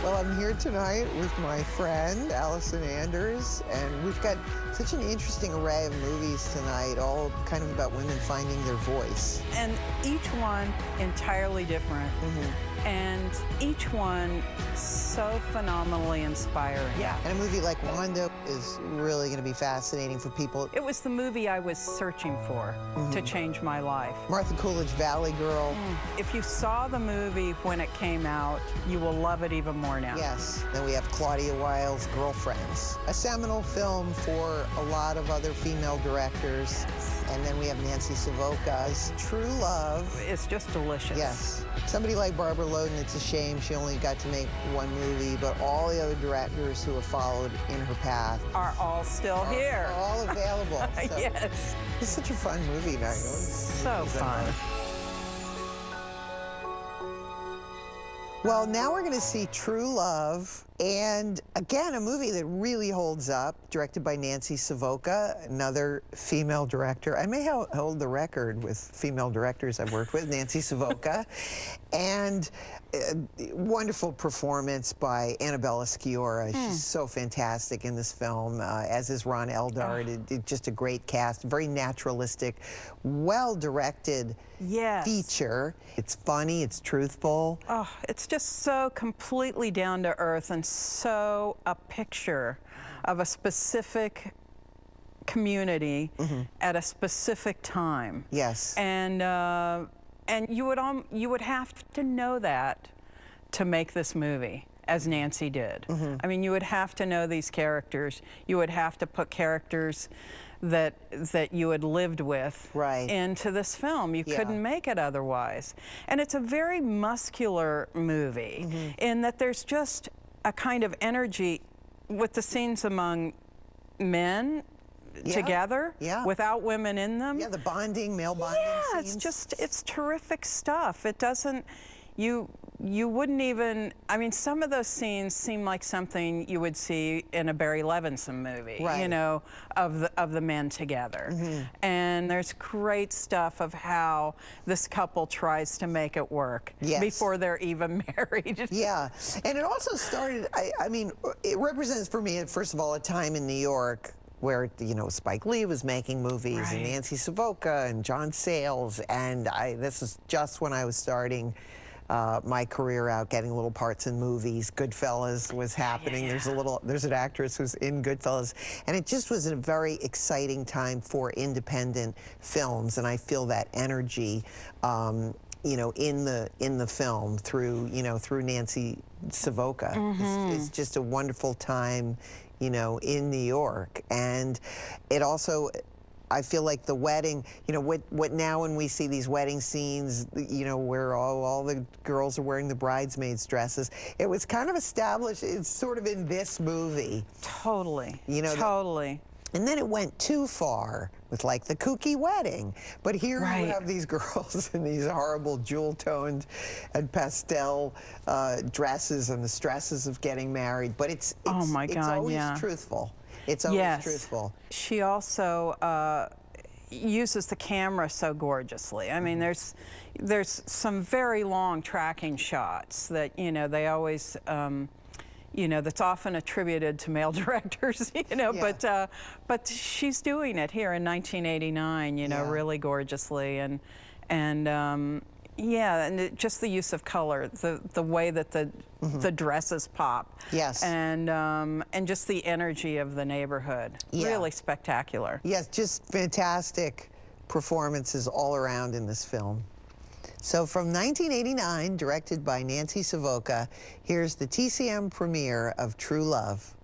Well, I'm here tonight with my friend, Allison Anders, and we've got such an interesting array of movies tonight, all kind of about women finding their voice. And each one entirely different. And each one so phenomenally inspiring. Yeah. And a movie like Wanda is really going to be fascinating for people. It was the movie I was searching for to change my life. Martha Coolidge, Valley Girl. If you saw the movie when it came out, you will love it even more now. Yes. Then we have Claudia Wilde's Girlfriends, a seminal film for a lot of other female directors. And then we have Nancy Savoca's True Love. It's just delicious. Yes. Somebody like Barbara Loden, it's a shame she only got to make one movie, but all the other directors who have followed in her path Are all still here. are all available. So Yes. it's such a fun movie night. So fun. Well, now we're going to see True Love, and again, a movie that really holds up, directed by Nancy Savoca, another female director. I may hold the record with female directors I've worked with, Nancy Savoca, and wonderful performance by Annabella Sciorra. She's so fantastic in this film, as is Ron Eldard. Just a great cast, very naturalistic, well-directed feature. It's funny, it's truthful. Oh, it's just so completely down to earth and so a picture of a specific community at a specific time. Yes. And you would have to know that to make this movie, as Nancy did. I mean, you would have to know these characters. You would have to put characters that you had lived with into this film. You couldn't make it otherwise. And it's a very muscular movie in that there's just a kind of energy with the scenes among men together without women in them. Yeah, the bonding, male bonding scenes. It's terrific stuff. It doesn't, you wouldn't even, I mean, some of those scenes seem like something you would see in a Barry Levinson movie, you know, of the men together. And there's great stuff of how this couple tries to make it work before they're even married. Yeah, and it also started, I mean, it represents for me, first of all, a time in New York where, you know, Spike Lee was making movies, and Nancy Savoca and John Sayles, and this is just when I was starting my career out, getting little parts in movies. Goodfellas was happening. There's an actress who's in Goodfellas, and it just was a very exciting time for independent films, and I feel that energy, you know, in the film through Nancy Savoca. It's just a wonderful time, you know, in New York, and it also, I feel like the wedding, you know, what now when we see these wedding scenes, you know, where all the girls are wearing the bridesmaids' dresses, it was kind of established, it's sort of in this movie. Totally, you know, totally. And then it went too far with, like, the kooky wedding. But here you have these girls in these horrible jewel-toned and pastel dresses and the stresses of getting married. But it's oh my God, always truthful. It's always truthful. She also uses the camera so gorgeously. I mean, there's some very long tracking shots that, you know, they always, you know, that's often attributed to male directors, you know, but she's doing it here in 1989, you know, really gorgeously, and just the use of color, the way that the dresses pop, and just the energy of the neighborhood, really spectacular. Yes, just fantastic performances all around in this film. So from 1989, directed by Nancy Savoca, here's the TCM premiere of True Love.